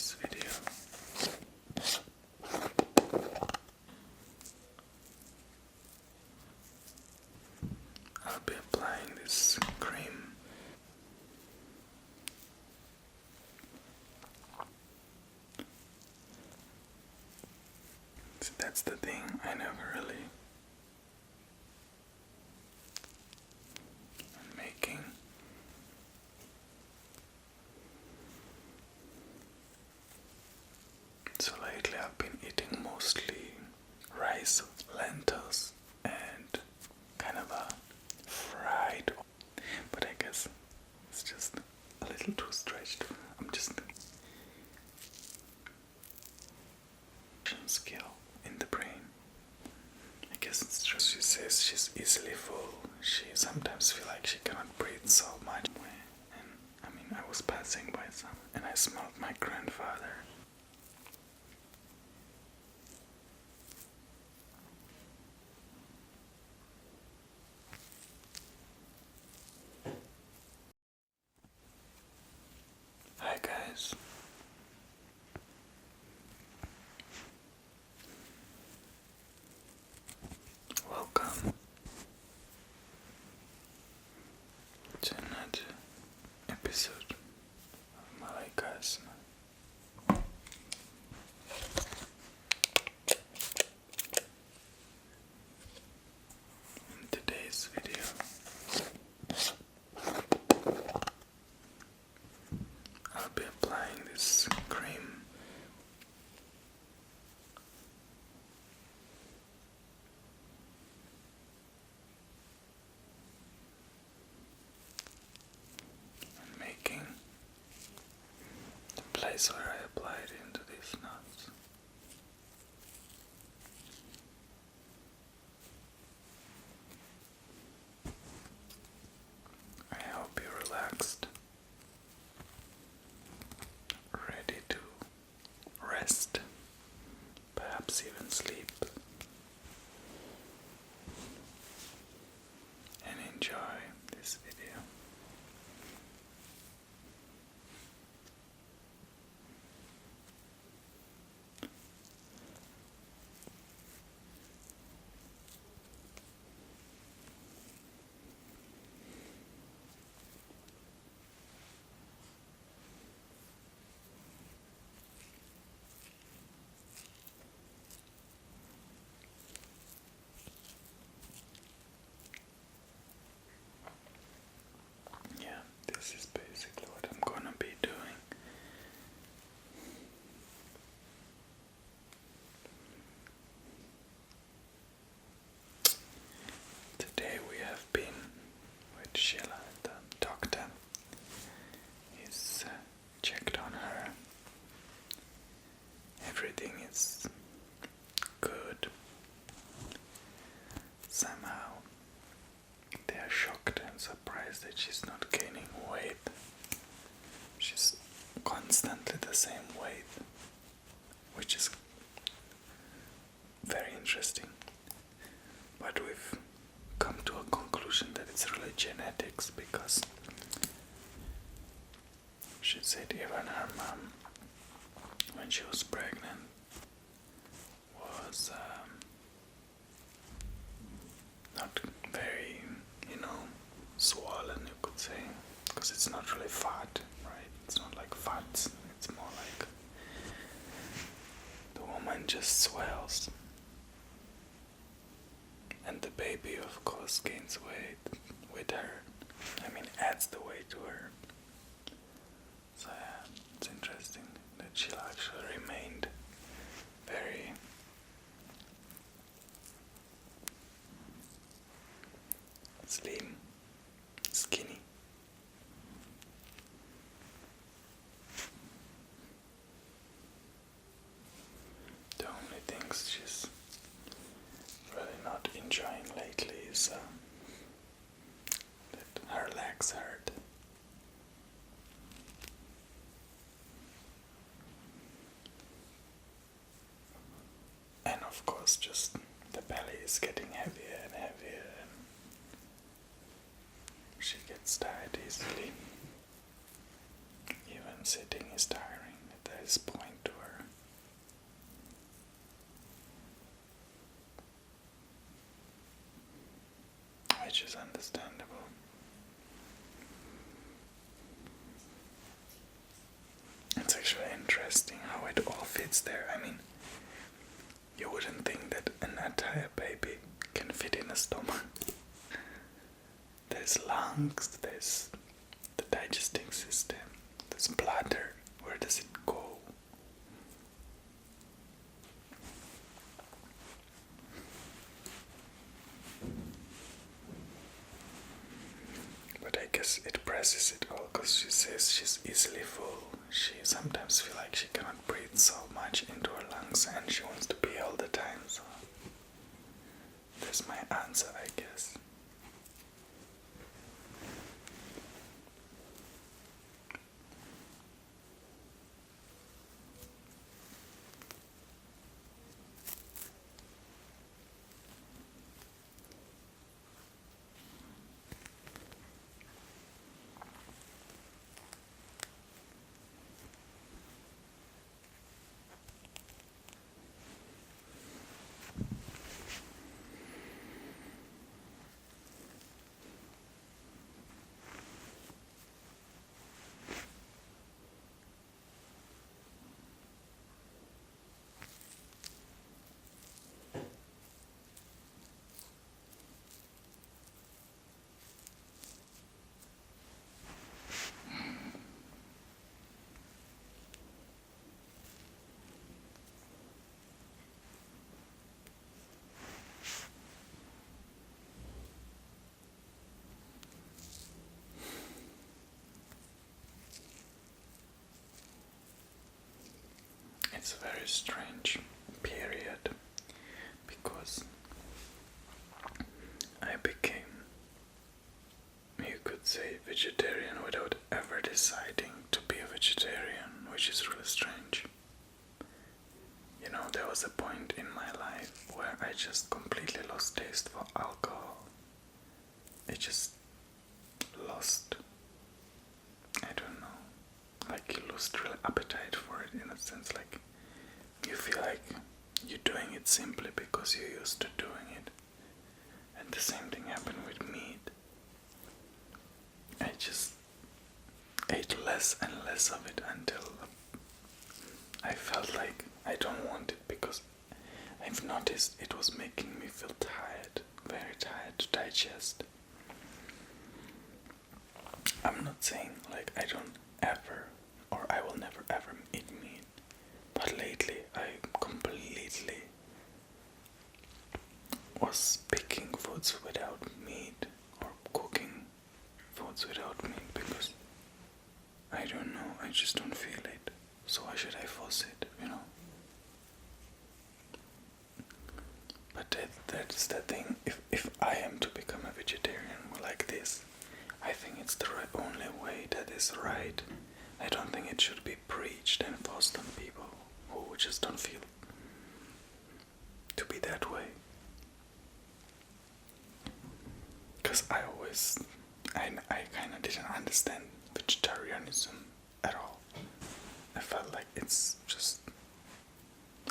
today's video, I'll be applying this cream. So that's the thing, I never really am making so lately I've been eating mostly rice, lentils, and kind of a fried, but I guess it's just a little too stretched. I'm just skill in the brain. I guess it's true. She says she's easily full. She sometimes feels like she cannot breathe so much. And I mean, I was passing by some and I smelled my grandfather. Hi guys. Welcome to another episode of Malaika's. In today's video, I'll be applying this cream. And making the place where I applied into these nuts. I hope you're relaxed, ready to rest, perhaps even sleep, and enjoy this video. Yeah, this is basically what I'm gonna be doing. Today we have been with Sheila, the doctor. He's checked on her. Everything is good. Somehow they are shocked and surprised that she's not gaining weight. She's constantly the same weight, which is very interesting. But we've come to a conclusion that it's really genetics, because she said even her mom, when she was pregnant, was not very, swollen, you could say, because it's not really fat, right? It's not like fats, it's more like the woman just swells. And the baby, of course, gains weight with her. I mean, adds the weight to her. So yeah, it's interesting that she'll actually remained very slim, skinny. The only things she's really not enjoying lately is that her legs hurt. And of course, just the belly is getting heavier and heavier, and she gets tired easily. Even sitting is tiring at this point. is understandable. It's actually interesting how it all fits there. I mean, you wouldn't think that an entire baby can fit in a stomach. There's lungs, there's the digesting system, there's bladder. Where does it go? But I guess it presses it all because she says she's easily full. She sometimes feels like she cannot breathe so much into her lungs and she wants to pee all the time. So that's my answer, I guess. It's a very strange period because I became, you could say, vegetarian without ever deciding to be a vegetarian, which is really strange. You know, there was a point in my life where I just completely lost taste for alcohol. I just lost, I don't know, like you lost real appetite for it in a sense, like you feel like you're doing it simply because you're used to doing it. And the same thing happened with meat. I just ate less and less of it until I felt like I don't want it because I've noticed it was making me feel tired, very tired to digest. I'm not saying like I don't ever or I will never ever eat meat, but lately I completely was picking foods without meat or cooking foods without meat because I don't know, I just don't feel it. So why should I force it, you know? But that's the thing. If I am to become a vegetarian like this, I think it's the only way that is right. I don't think it should be preached and forced on people who just don't feel to be that way. Because I kind of didn't understand vegetarianism at all. I felt like it's just,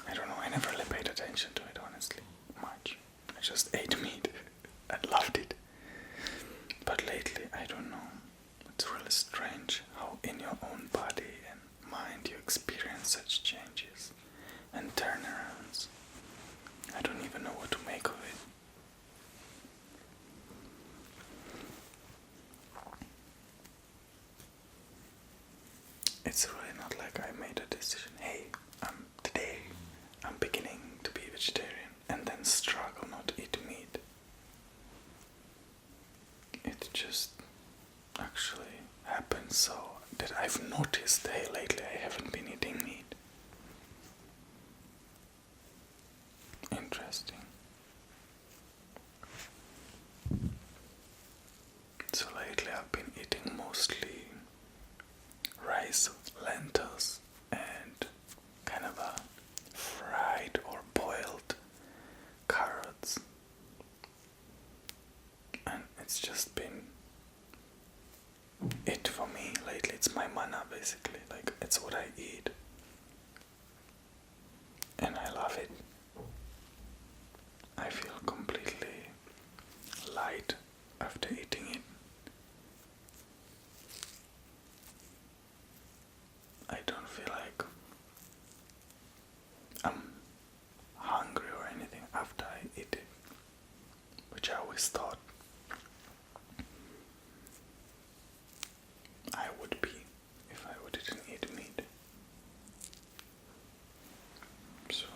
I don't know, I never really paid attention to it honestly, much. I just ate meat. I loved it. But lately, I don't know, it's really strange how in your own body and mind you experience such changes and turnarounds. I don't even know what to make of it. It's really not like I made a decision, hey, today I'm beginning to be vegetarian and then struggle not to eat meat. It just actually happened so that I've noticed, hey, lately I haven't been eating meat. Interesting. So lately I've been eating mostly rice, lentils, and kind of a fried or boiled carrots. And it's just been it for me lately. It's my mana basically, like it's what I eat. And I love it. feel like I'm hungry or anything after I eat it, which I always thought I would be if I didn't eat meat. So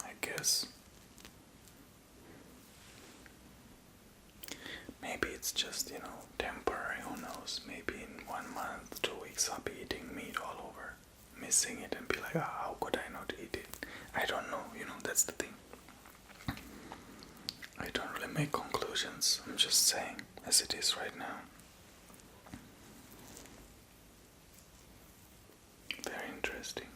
I guess maybe it's just, temporary, who knows? Maybe in 1 month, 2 weeks, I'll be eating meat all over, missing it, and be like, how could I not eat it? I don't know, that's the thing. I don't really make conclusions, I'm just saying as it is right now. Very interesting.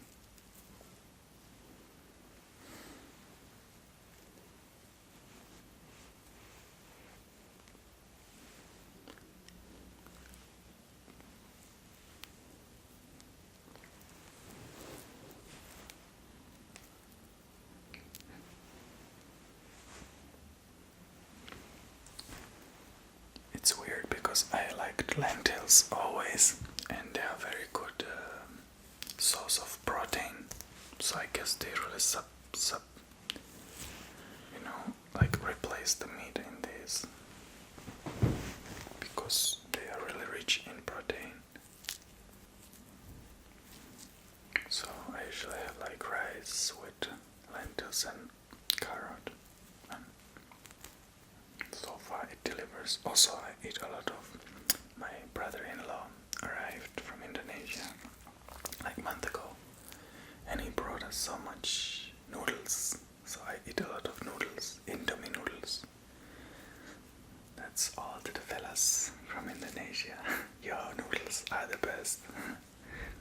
It's weird because I liked lentils always, and they are very good source of protein. So I guess they really replace the meat in this because they are really rich in protein. So I usually have like rice with lentils and carrot, and so far it delivers. Also, I eat a lot of. My brother-in-law arrived from Indonesia like a month ago, and he brought us so much noodles. So I eat a lot of noodles, Indomie noodles. That's all to the fellas from Indonesia. Your noodles are the best.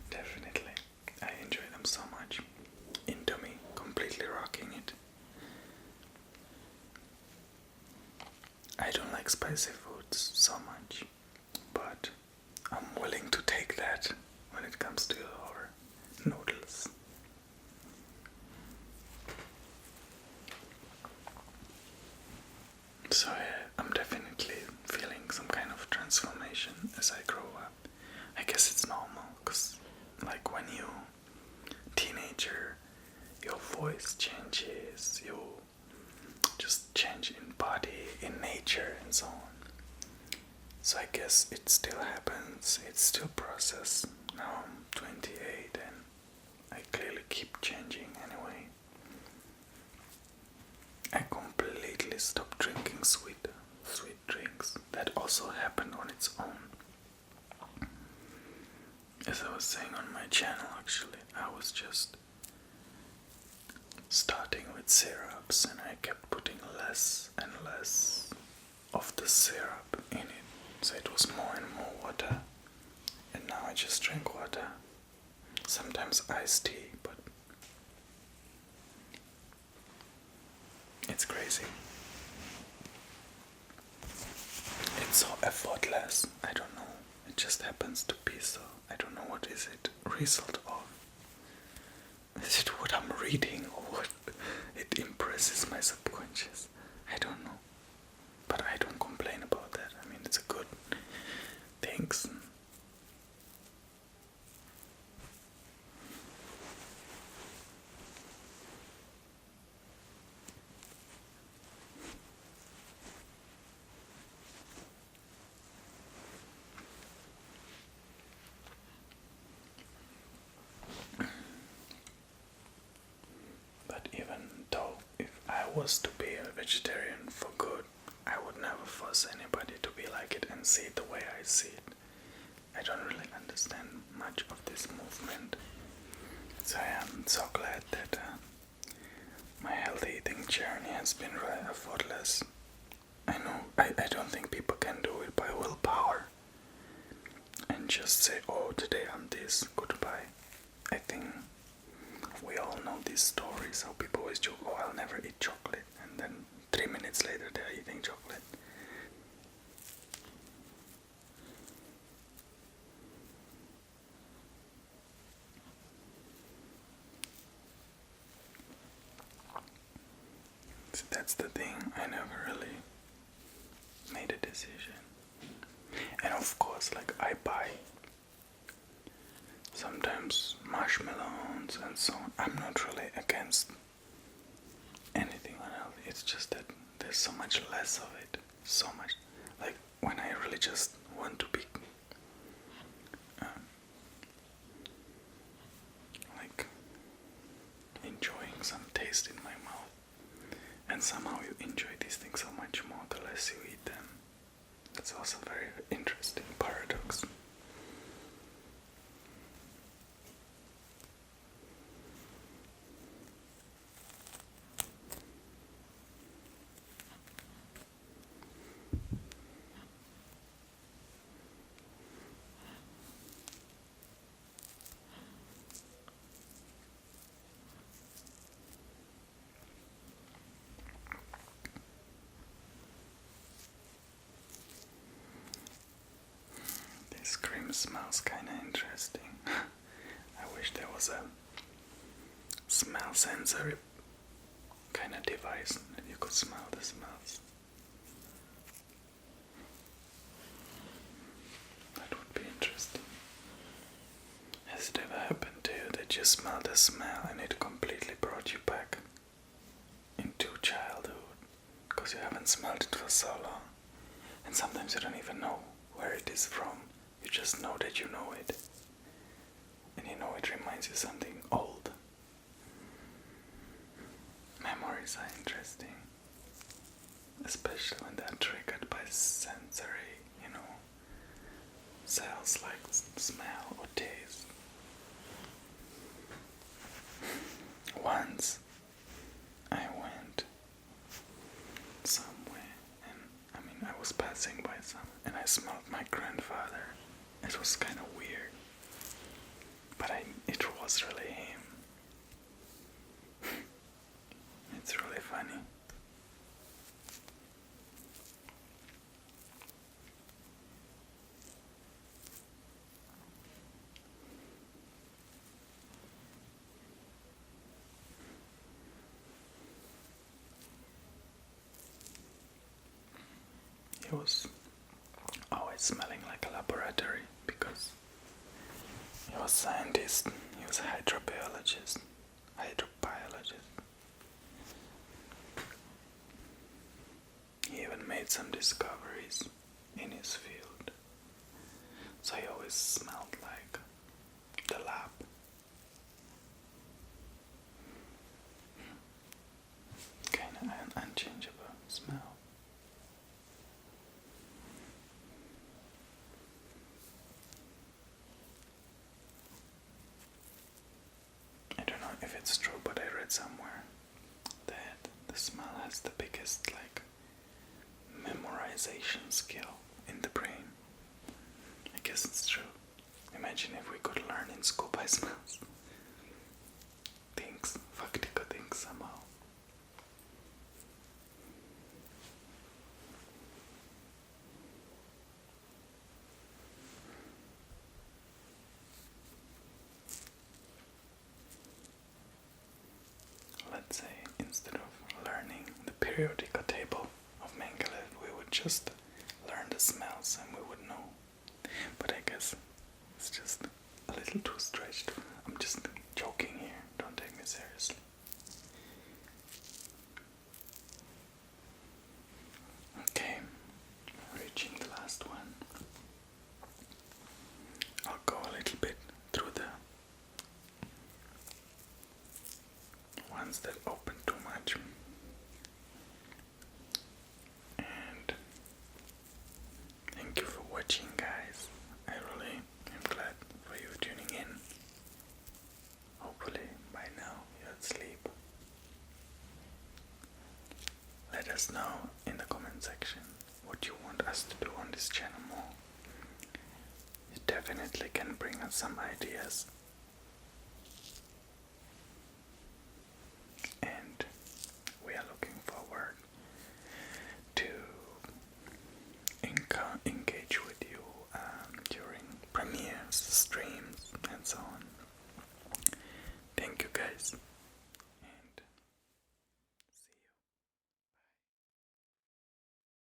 Definitely. I enjoy them so much. Indomie, completely rocking it. I don't like spicy foods so much, but I'm willing to take that when it comes to our noodles. So I'm definitely feeling some kind of transformation as I grow up. I guess it's normal, because like when you teenager, your voice changes, you just change in body, in nature, and so on. So I guess it still happens, it's still process. Now I'm 28 and I clearly keep changing anyway. I completely stopped drinking sweet drinks. That also happened on its own. As I was saying on my channel, actually, I was just starting with syrups and I kept putting less and less of the syrup in it. So it was more and more water. And now I just drink water. Sometimes iced tea, but it's crazy. It's so effortless. I don't know. It just happens to be so. I don't know what is it result of. Is it what I'm reading or what? It impresses my subconscious. I don't know. But I don't complain about that. I mean, it's a good thing. But even though if I was to be a vegetarian for good, I would never force anybody to be like it and see it the way I see it. I don't really understand much of this movement. So I am so glad that my healthy eating journey has been really effortless. I know I don't think people can do it by willpower and just say, oh, today I'm this, goodbye. I think we all know these stories, how people always joke, oh, I'll never eat chocolate, and then 3 minutes later they're eating chocolate. So that's the thing, I never really made a decision. And of course, like I buy sometimes taste in my mouth. And somehow you enjoy these things so much more the less you eat them. That's also a very interesting paradox. This cream smells kinda interesting. I wish there was a smell sensor kinda device that you could smell the smells. That would be interesting. Has it ever happened to you that you smelled a smell and it completely brought you back into childhood? Because you haven't smelled it for so long. And sometimes you don't even know where it is from. You just know that you know it. And you know it reminds you something old. Memories are interesting. Especially when they're triggered by sensory, cells like smell or taste. Once I went somewhere and I was passing by and I smelled my grandfather. It was kind of weird, but it was really him. It's really funny. He was always smelling like a laboratory because he was a scientist, he was a hydrobiologist. He even made some discoveries in his field. So he always smelled like the lab. Kind of an unchangeable smell. I don't know if it's true, but I read somewhere that the smell has the biggest memorization skill in the brain. I guess it's true. Imagine if we could learn in school by smells. Things, faktico things somehow. Let's say instead of learning the periodic table of Mengele, we would just learn the smells and we would know. But I guess it's just a little too stretched. I'm just joking here, don't take me seriously. Okay, reaching the last one. I'll go a little bit through the ones that open too much. And thank you for watching, guys. I really am glad for you tuning in. Hopefully by now you're asleep. Let us know in the comment section what you want us to do on this channel more. It definitely can bring us some ideas. And we are looking forward to engage with you during premieres, streams, and so on. Thank you, guys.